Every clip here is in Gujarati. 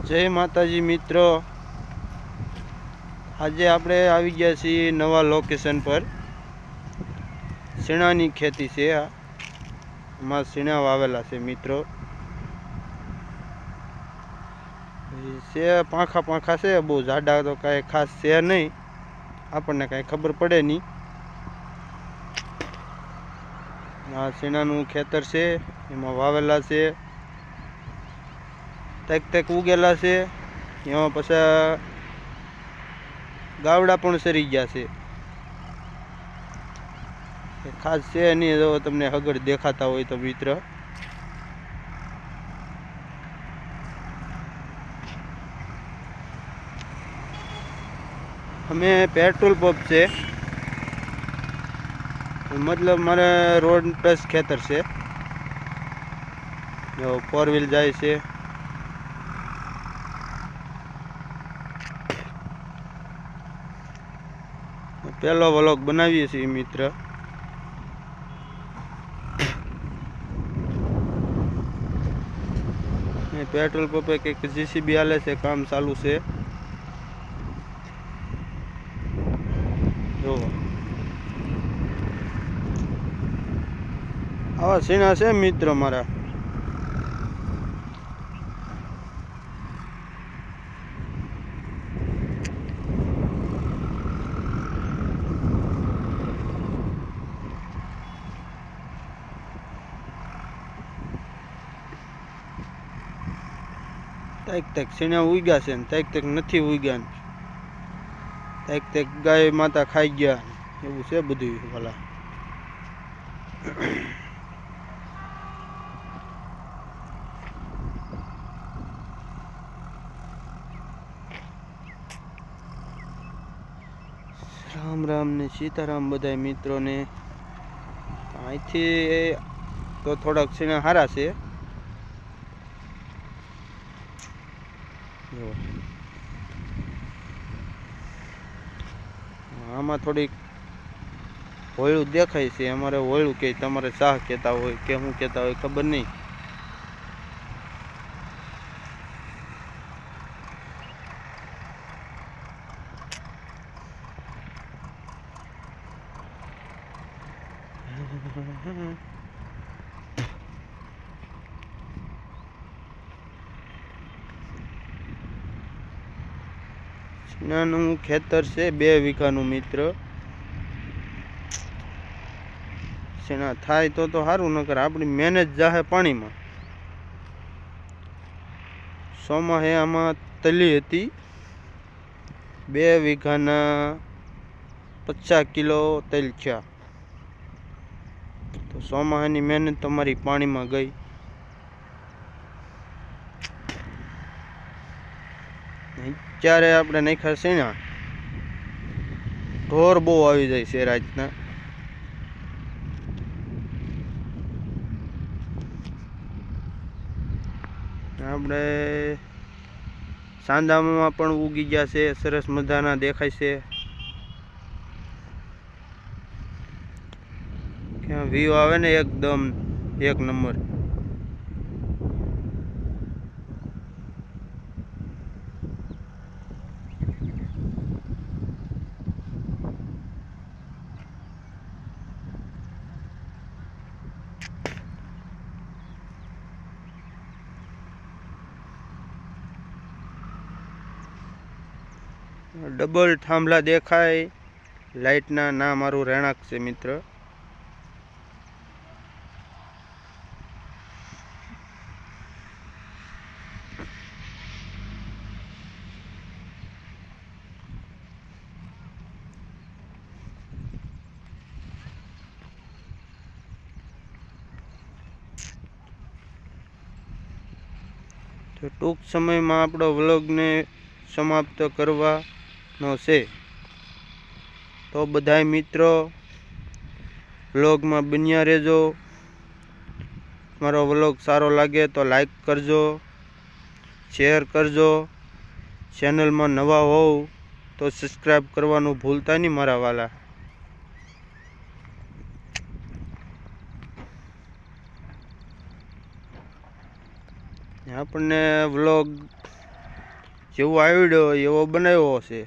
જય માતાજી મિત્રો, આજે આપણે આવી ગયા છીએ નવા લોકેશન પર। શીણાની ખેતી છે। આમાં શીણા વાવેલા છે મિત્રો। છે પાંખા પાંખા છે, બહુ જાડા તો કાંઈ ખાસ છે નહીં, આપણને કાંઈ ખબર પડે નહીં। આ શીણાનું ખેતર છે, એમાં વાવેલા છે, તેક ઉગેલા છે। એમાં પછી ગાવડા પણ સરી ગયા છે, ખાસ છે નહીં। જો તમને આગળ દેખાતા હોય તો મિત્ર, અમે પેટ્રોલ પંપ છે, મતલબ મારે રોડ પ્લસ ખેતર છે। જો 4 વ્હીલ જાય છે। પહેલો વ્લોગ બનાવીએ છીએ મિત્ર। પેટ્રોલ પંપે કંઈક જીસીબી હાલે છે, કામ ચાલુ છે। જો આવા સીણા છે મિત્ર મારા। તેક સીણા ઉગ્યા છે ને તેક નથી ઉગ્યા, તેક ગાય માતા ખાઈ ગયા, એવું છે બધું ભલા। રામ રામ ને સીતારામ બધાય મિત્રોને। અહીંથી તો થોડાક સીણા સારા છે। આમાં થોડીક હોળું દેખાય છે, અમારે હોળું કે તમારે શાહ કહેતા હોય કે શું કહેતા હોય ખબર નહીં। શીણાનું ખેતર છે 2 વીઘાનું મિત્ર। શીણા થાય તો સારું, નકર આપણી મહેનત જાહે પાણીમાં। સોમાહે આમાં તલી હતી, 2 વીઘાના 50 કિલો તલ થયા, તો સોમાહાની મહેનત તમારી પાણીમાં ગઈ। અત્યારે આપણે નાખ્યા શીણા, ઢોર બહુ આવી જાય છે રાતના। આપણે સાંદામાં પણ ઉગી ગયા છે, સરસ મજાના દેખાય છે। ક્યાં વ્યૂ આવે ને એકદમ 1 નંબર। ડબલ થાંભલા દેખાય લાઇટના, ના મારું રહેણાંક છે મિત્ર। તો ટૂંક સમયમાં આપણો વ્લોગને સમાપ્ત કરવાનો છે, તો બધાય મિત્રો વ્લોગમાં બન્યા રહેજો। મારો વ્લોગ સારો લાગે તો લાઈક કરજો, શેર કરજો, ચેનલમાં નવા હોવ તો સબસ્ક્રાઈબ કરવાનું ભૂલતા નહીં મારા વાલા। આપણને વ્લોગ જેવો આવડ્યો એવો બનાવ્યો છે.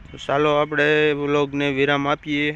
તો ચાલો આપણે વ્લોગને વિરામ આપીએ.